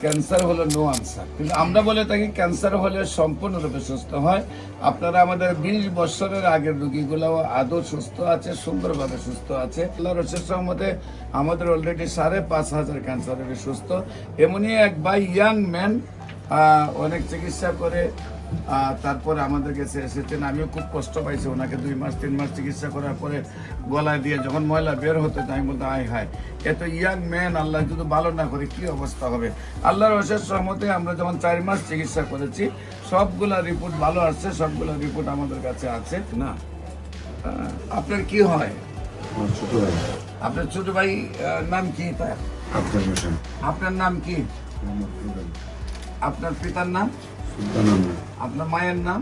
Cancer হলো no answer, কিন্তু আমরা বলে থাকি ক্যান্সার হলে সম্পূর্ণরূপে সুস্থ হয়। আপনারা আমাদের 20 বছরের আগের রোগীগুলো আদৌ সুস্থ আছে, সুন্দরভাবে সুস্থ আছে। আল্লাহর রসের সহমতে আমাদের অলরেডি 5,500 ক্যান্সার রোগী সুস্থ। এমনই এক ভাই ইয়াং ম্যান অনেক চিকিৎসা করে তারপরে আমাদের কাছে এসেছেন। আমিও খুব কষ্ট পাইছি ওনাকে 2 মাস 3 মাস চিকিৎসা করার পরে গলায় দিয়ে যখন ময়লা বের হতো আমি বলতে আয় হায়, এত ইয়াং ম্যান আল্লাহ যদি ভালো না করে কি অবস্থা হবে। আল্লাহর অশেষ রহমতে আমরা যখন 4 মাস চিকিৎসা করেছি সবগুলা রিপোর্ট ভালো আসছে, সবগুলা রিপোর্ট আমাদের কাছে আছে। না আপনার কি হয়? ছোট ভাই। আপনার ছোট ভাই নাম কি? আফজাল হোসেন। আপনার নাম কি? আপনার পিতার নাম? সুলতান আহমেদ। আপনার মায়ের নাম?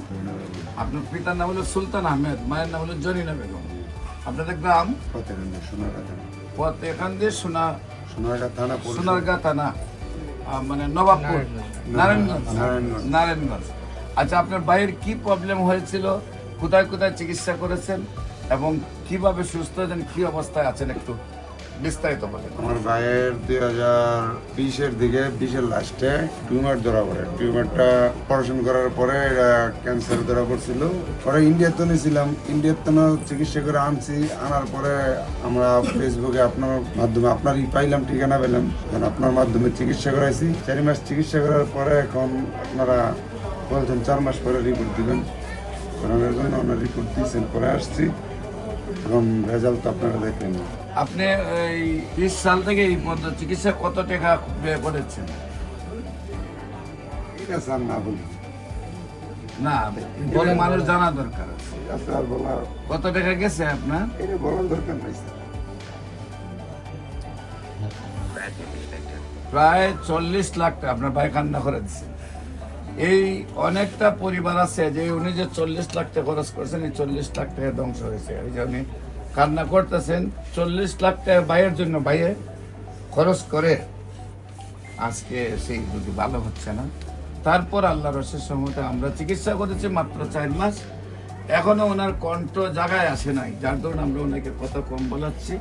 আপনার পিতার নাম হলো সুলতান আহমেদ, মায়ের নাম হলো জরিনা বেগম। আপনাদের গ্রাম? এখান দিয়ে সোনারগাঁ থানা, মানে নবাবপুর, নারায়ণগঞ্জ। আচ্ছা, আপনার ভাইয়ের কি প্রবলেম হয়েছিল, কোথায় কোথায় চিকিৎসা করেছেন এবং কিভাবে সুস্থ হয়েছেন, কি অবস্থায় আছেন একটু বিস্তারিত বলেন। আমার ভাইয়ের 2020-এর দিকে 20-এর লাস্টে টিউমার ধরা পড়ে। টিউমারটা অপারেশন করার পরে এটা ক্যান্সার ধরা পড়ছিল। পরে ইন্ডিয়াতে নিয়েছিলাম, ইন্ডিয়াতে চিকিৎসা করে আনছি। আনার পরে আমরা ফেসবুকে আপনার মাধ্যমে আপনারই পাইলাম, ঠিকানা পেলাম, আপনার মাধ্যমে চিকিৎসা করাইছি। 4 মাস চিকিৎসা করার পরে এখন আপনারা বলছেন 4 মাস পরে রিপোর্ট দিবেন। করানোর জন্য ওনার রিপোর্ট দিয়েছেন, পরে আসছি। এখন রেজাল্ট আপনারা দেখলেন। আপনি এই 20 সাল থেকে এই পর্যন্ত চিকিৎসা কত টাকা ব্যয় করেছেন? ঠিক আছে, আর না বলি। না বলে মানুষ জানা দরকার আছে। ঠিক আছে, আর বলা কত টাকা গেছে আপনার? এটা বলার দরকার নাই স্যার। প্রায় 40 লাখ টাকা আপনার ভাই কান্না করে দিচ্ছে। এই অনেকটা পরিবার আছে যে উনি যে 40 লাখ টাকা খরচ করেছেন, এই 40 লাখ টাকা ধ্বংস হয়েছে। এই যে উনি কান্না করতেছেন, 40 লাখ টাকা ভাইয়ের জন্য ভাইয়ে খরচ করে আজকে সেই যদি ভালো হচ্ছে না। তারপর আল্লাহ রসের সম্মতে আমরা চিকিৎসা করেছি মাত্র 4 মাস, এখনো ওনার কণ্ঠ জায়গায় আসে নাই, যার ধরুন আমরা ওনাকে কথা কম বলাচ্ছি।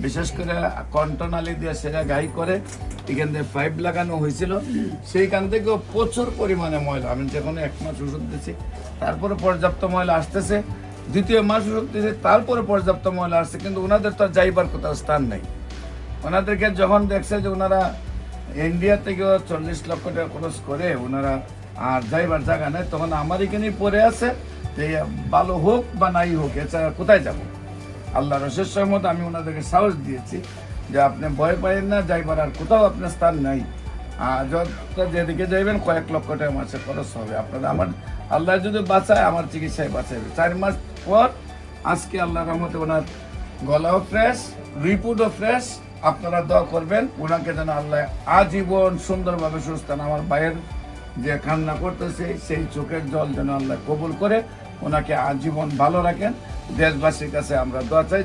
বিশেষ করে কণ্ঠনালী দিয়ে সেটা গাই করে এখান থেকে পাইপ লাগানো হয়েছিল, সেইখান থেকেও প্রচুর পরিমাণে ময়লা। আমি যখন 1 মাস ওষুধ দিচ্ছি, তারপরে পর্যাপ্ত ময়লা আসতেছে, 2য় মাস ওষুধ দিয়েছি, তারপরে পর্যাপ্ত ময়লা আসছে, কিন্তু ওনাদের তো যাইবার কোথাও স্থান নেই। ওনাদেরকে যখন দেখছে যে ওনারা ইন্ডিয়া থেকেও 40 লক্ষ টাকা খরচ করে ওনারা আর যাইবার জায়গা নেই, তখন আমার এখানেই পড়ে আছে যে ভালো হোক বা নাই হোক, এছাড়া কোথায় যাব। আল্লাহ রসের সহমত আমি ওনাদেরকে সাহস দিয়েছি যে আপনি ভয় পাইেন না, যাইবার আর কোথাও আপনার স্থান নাই। যত যেদিকে যাইবেন কয়েক লক্ষ টাকা মাসে খরচ হবে আপনারা। আমার আল্লাহ যদি বাঁচায়, আমার চিকিৎসায় বাঁচাবে। 4 মাস পর আজকে আল্লাহ রহমতে ওনার গলাও ফ্রেশ, রিপোর্টও ফ্রেশ। আপনারা দোয়া করবেন ওনাকে যেন আল্লাহ আজীবন সুন্দরভাবে সুস্থ। আমার ভাইয়ের যে কান্না করতেছে সেই চোখের জল যেন আল্লাহ কবুল করে ওনাকে আজীবন ভালো রাখেন। দেশবাসীর কাছে আমরা দোয়া চাই।